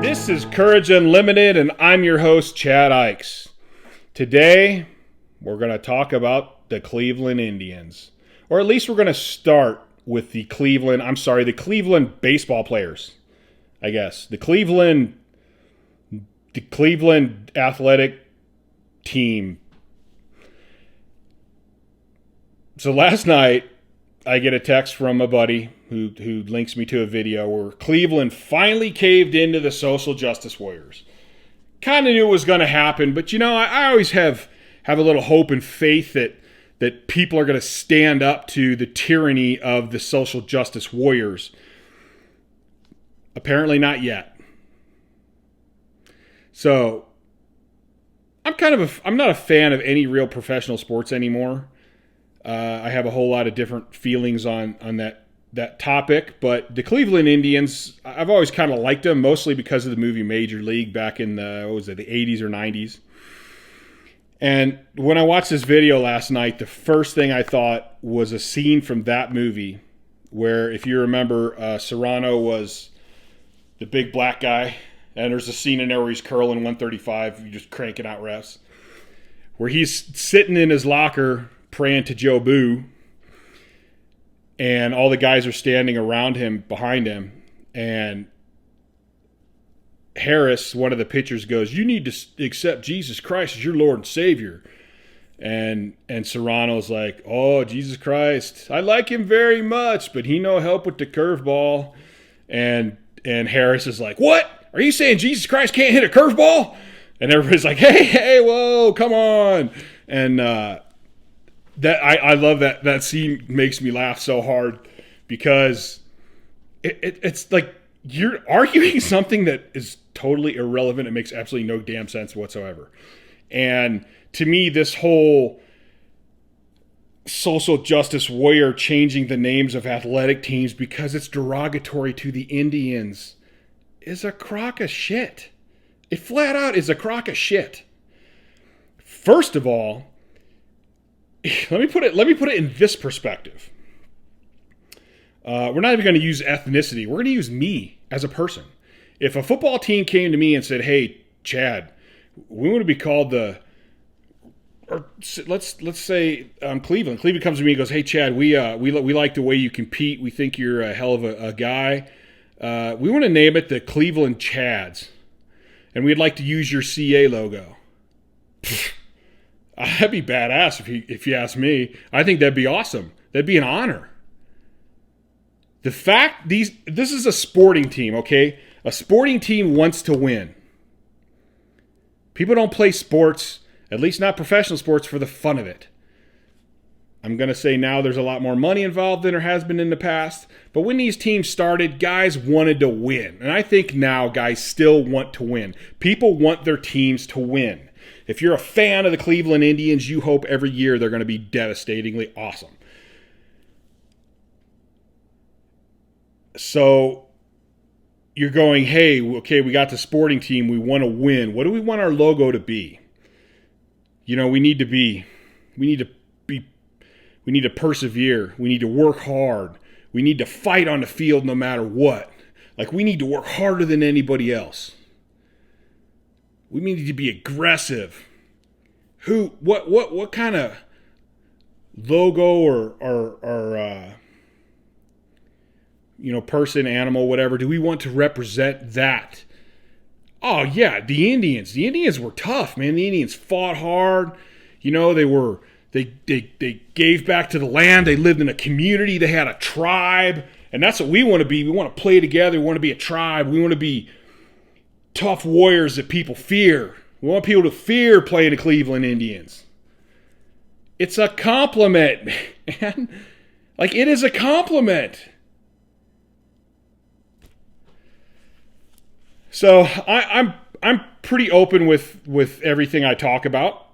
This is Courage Unlimited, and I'm your host, Chad Ikes. Today, we're going to talk about the Cleveland Indians. Or at least we're going to start with the Cleveland baseball players, I guess. The Cleveland athletic team. So last night, I get a text from a buddy who links me to a video where Cleveland finally caved into the social justice warriors. Kind of knew it was going to happen, but I always have a little hope and faith that people are going to stand up to the tyranny of the social justice warriors. Apparently not yet. So I'm not a fan of any real professional sports anymore. I have a whole lot of different feelings on that topic, but the Cleveland Indians, I've always kind of liked them, mostly because of the movie Major League back in the 80s or 90s. And when I watched this video last night, the first thing I thought was a scene from that movie where, if you remember, Serrano was the big black guy, and there's a scene in there where he's curling 135, you just cranking out refs, where he's sitting in his locker praying to Joe Boo, and all the guys are standing around him, behind him, and Harris, one of the pitchers, goes, "You need to accept Jesus Christ as your Lord and Savior." And Serrano's like, "Oh, Jesus Christ, I like him very much, but he no help with the curveball." And Harris is like, "What? Are you saying Jesus Christ can't hit a curveball?" And everybody's like, hey, whoa, come on. And I love that scene. Makes me laugh so hard because it's like you're arguing something that is totally irrelevant. It makes absolutely no damn sense whatsoever. And to me, this whole social justice warrior changing the names of athletic teams because it's derogatory to the Indians is a crock of shit. It flat out is a crock of shit. First of all, let me put it in this perspective. We're not even going to use ethnicity. We're going to use me as a person. If a football team came to me and said, "Hey, Chad, we want to be called let's say Cleveland." Cleveland comes to me and goes, "Hey, Chad, we like the way you compete. We think you're a hell of a guy. We want to name it the Cleveland Chads, and we'd like to use your CA logo." That'd be badass if you ask me. I think that'd be awesome. That'd be an honor. The fact this is a sporting team, okay? A sporting team wants to win. People don't play sports, at least not professional sports, for the fun of it. I'm going to say now there's a lot more money involved than there has been in the past. But when these teams started, guys wanted to win. And I think now guys still want to win. People want their teams to win. If you're a fan of the Cleveland Indians, you hope every year they're going to be devastatingly awesome. So you're going, "Hey, okay, we got the sporting team. We want to win. What do we want our logo to be?" We need to persevere. We need to work hard. We need to fight on the field no matter what. Like, we need to work harder than anybody else. We need to be aggressive. What kind of logo or person, animal, whatever, do we want to represent that? Oh yeah, the Indians. The Indians were tough, man. The Indians fought hard. They gave back to the land. They lived in a community. They had a tribe, and that's what we want to be. We want to play together. We want to be a tribe. We want to be tough warriors that people fear. We want people to fear playing the Cleveland Indians. It's a compliment, man. Like, it is a compliment. So I'm pretty open with everything I talk about.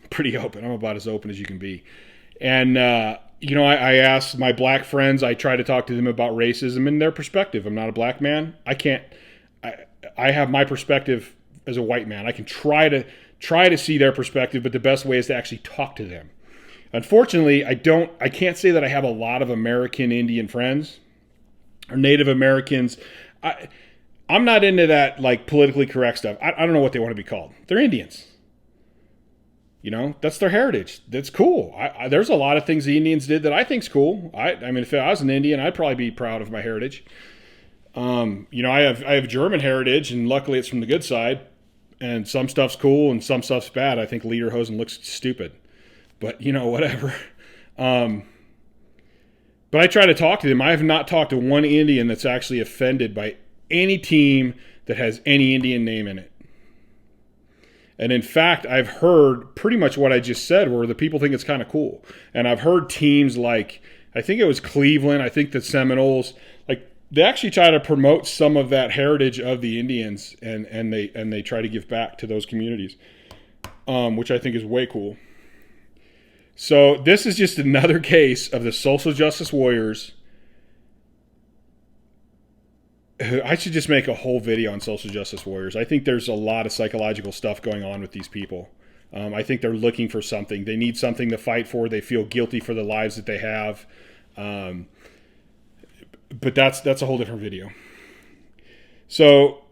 Pretty open. I'm about as open as you can be. And I ask my black friends. I try to talk to them about racism and their perspective. I'm not a black man. I have my perspective as a white man. I can try to see their perspective, but the best way is to actually talk to them. Unfortunately, I can't say that I have a lot of American Indian friends or Native Americans. I'm not into that like politically correct stuff. I don't know what they want to be called. They're Indians. You know, that's their heritage. That's cool. There's a lot of things the Indians did that I think's cool. I mean, if I was an Indian, I'd probably be proud of my heritage. You know, I have German heritage, and luckily it's from the good side. And some stuff's cool and some stuff's bad. I think lederhosen looks stupid, but you know, whatever. But I try to talk to them. I have not talked to one Indian that's actually offended by any team that has any Indian name in it. And in fact, I've heard pretty much what I just said, where the people think it's kind of cool. And I've heard teams like, I think it was Cleveland, I think the Seminoles, like they actually try to promote some of that heritage of the Indians, and they try to give back to those communities, which I think is way cool. So this is just another case of the social justice warriors. I should just make a whole video on social justice warriors. I think there's a lot of psychological stuff going on with these people. I think they're looking for something. They need something to fight for. They feel guilty for the lives that they have. But that's a whole different video. So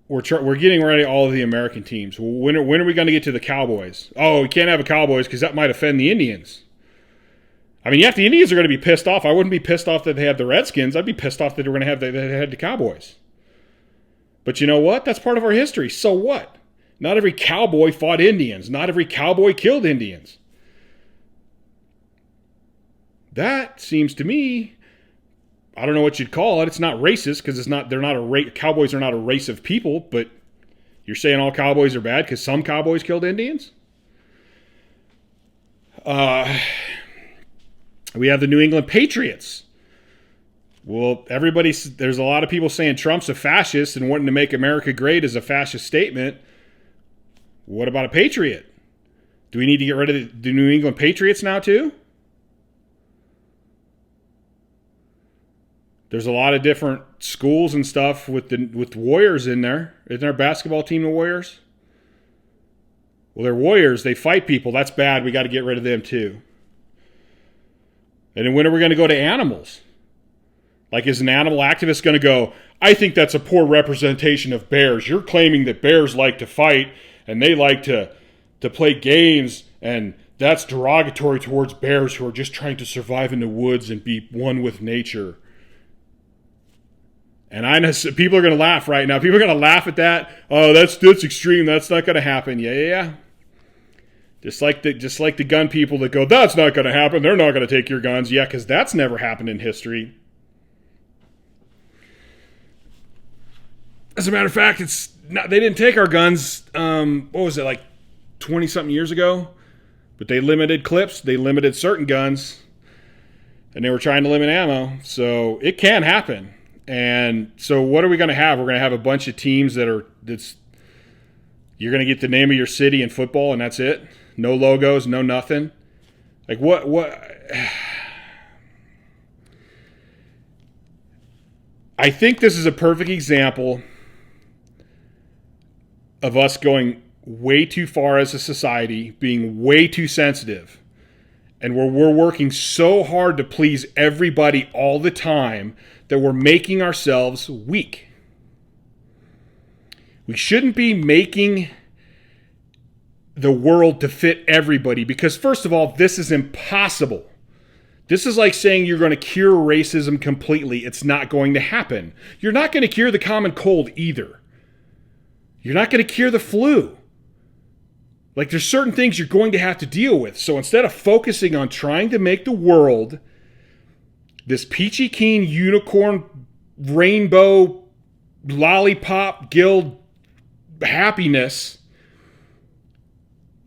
we're getting ready all of the American teams. When are we going to get to the Cowboys? Oh, we can't have a Cowboys because that might offend the Indians. I mean, yeah, if the Indians are going to be pissed off, I wouldn't be pissed off that they have the Redskins. I'd be pissed off that they had the Cowboys. But you know what? That's part of our history. So what? Not every cowboy fought Indians. Not every cowboy killed Indians. That seems to me, I don't know what you'd call it. It's not racist because it's not. They're not cowboys are not a race of people. But you're saying all cowboys are bad because some cowboys killed Indians? We have the New England Patriots. Well, there's a lot of people saying Trump's a fascist and wanting to make America great is a fascist statement. What about a patriot? Do we need to get rid of the New England Patriots now too? There's a lot of different schools and stuff with Warriors in there. Isn't our basketball team the Warriors? Well, they're Warriors. They fight people. That's bad. We got to get rid of them too. And then when are we going to go to animals? Like, is an animal activist going to go, I think that's a poor representation of bears. You're claiming that bears like to fight and they like to play games, and that's derogatory towards bears who are just trying to survive in the woods and be one with nature. And I know people are going to laugh right now. People are going to laugh at that. Oh, that's extreme. That's not going to happen. Yeah. Just like the gun people that go, that's not going to happen. They're not going to take your guns. Yeah, because that's never happened in history. As a matter of fact, they didn't take our guns, what was it, like 20-something years ago? But they limited clips. They limited certain guns. And they were trying to limit ammo. So it can happen. And so what are we going to have? We're going to have a bunch of teams you're going to get the name of your city in football and that's it? No logos, no nothing. Like what I think this is a perfect example of us going way too far as a society, being way too sensitive. And where we're working so hard to please everybody all the time that we're making ourselves weak. We shouldn't be making the world to fit everybody because, first of all, this is impossible. This is like saying you're going to cure racism completely. It's not going to happen. You're not going to cure the common cold either. You're not going to cure the flu. Like, there's certain things you're going to have to deal with. So instead of focusing on trying to make the world this peachy keen unicorn rainbow lollipop guild happiness,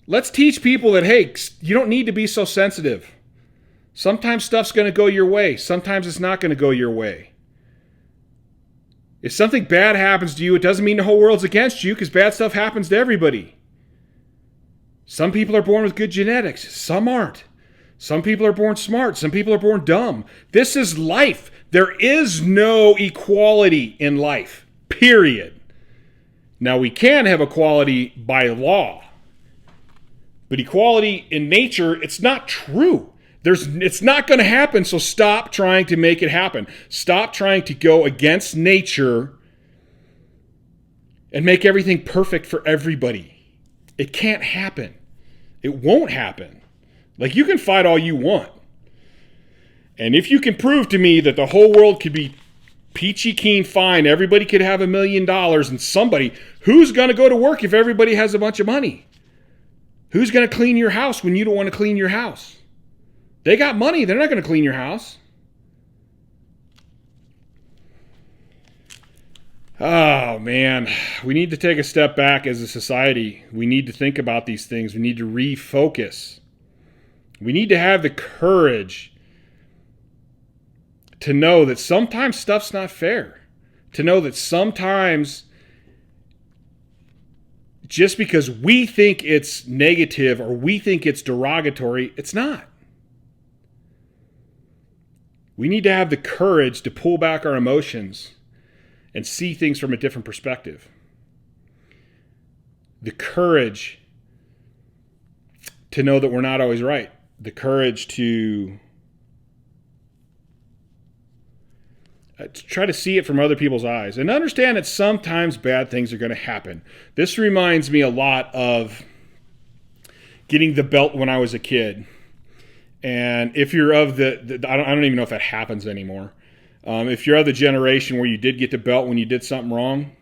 let's teach people that, hey, you don't need to be so sensitive. Sometimes stuff's going to go your way. Sometimes it's not going to go your way. If something bad happens to you, it doesn't mean the whole world's against you because bad stuff happens to everybody. Some people are born with good genetics. Some aren't. Some people are born smart. Some people are born dumb. This is life. There is no equality in life, period. Now, we can have equality by law. But equality in nature, it's not true. It's not going to happen, so stop trying to make it happen. Stop trying to go against nature and make everything perfect for everybody. It can't happen. It won't happen. Like, you can fight all you want. And if you can prove to me that the whole world could be peachy keen fine, everybody could have $1 million, and somebody, who's going to go to work if everybody has a bunch of money? Who's going to clean your house when you don't want to clean your house? They got money. They're not going to clean your house. Oh, man. We need to take a step back as a society. We need to think about these things. We need to refocus. We need to have the courage to know that sometimes stuff's not fair. To know that sometimes just because we think it's negative or we think it's derogatory, it's not. We need to have the courage to pull back our emotions and see things from a different perspective. The courage to know that we're not always right. The courage to try to see it from other people's eyes and understand that sometimes bad things are going to happen. This reminds me a lot of getting the belt when I was a kid. And if you're of I don't even know if that happens anymore. If you're of the generation where you did get the belt when you did something wrong,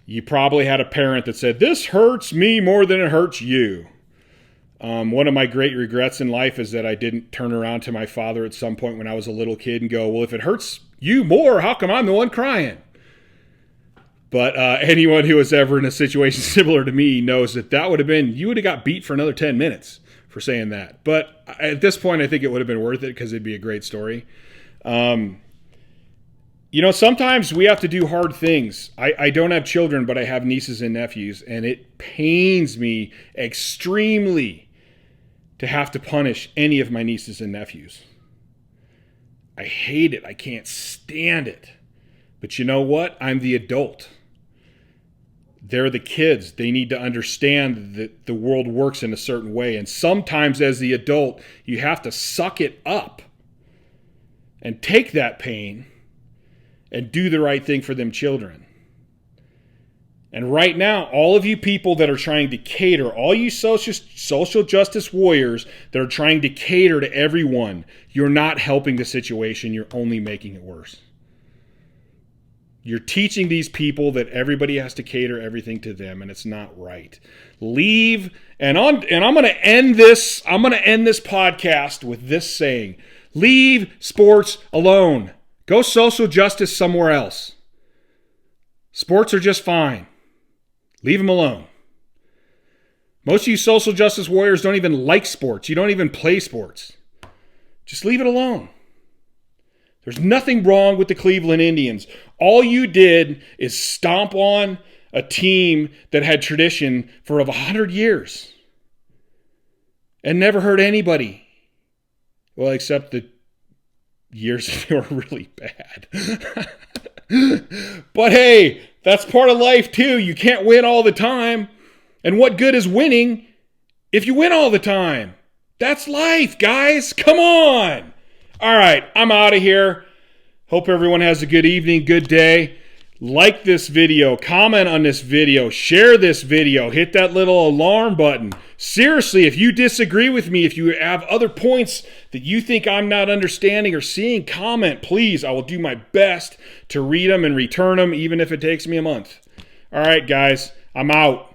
you probably had a parent that said, "This hurts me more than it hurts you." One of my great regrets in life is that I didn't turn around to my father at some point when I was a little kid and go, "Well, if it hurts you more, how come I'm the one crying?" But anyone who was ever in a situation similar to me knows that would have been, you would have got beat for another 10 minutes for saying that. But at this point, I think it would have been worth it because it'd be a great story. Sometimes we have to do hard things. I don't have children, but I have nieces and nephews, and it pains me extremely to have to punish any of my nieces and nephews. I hate it. I can't stand it. But you know what? I'm the adult. They're the kids. They need to understand that the world works in a certain way. And sometimes as the adult, you have to suck it up and take that pain and do the right thing for them children. And right now, all of you people that are trying to cater, all you social justice warriors that are trying to cater to everyone, you're not helping the situation. You're only making it worse. You're teaching these people that everybody has to cater everything to them, and it's not right. Leave, and I'm going to end this. I'm going to end this podcast with this saying: leave sports alone. Go social justice somewhere else. Sports are just fine. Leave them alone. Most of you social justice warriors don't even like sports. You don't even play sports. Just leave it alone. There's nothing wrong with the Cleveland Indians. All you did is stomp on a team that had tradition for over 100 years and never hurt anybody. Well, except the years that they were really bad. But hey, that's part of life too. You can't win all the time. And what good is winning if you win all the time? That's life, guys. Come on. All right, I'm out of here. Hope everyone has a good evening, good day. Like this video, comment on this video, share this video, hit that little alarm button. Seriously, if you disagree with me, if you have other points that you think I'm not understanding or seeing, comment, please. I will do my best to read them and return them, even if it takes me a month. All right, guys, I'm out.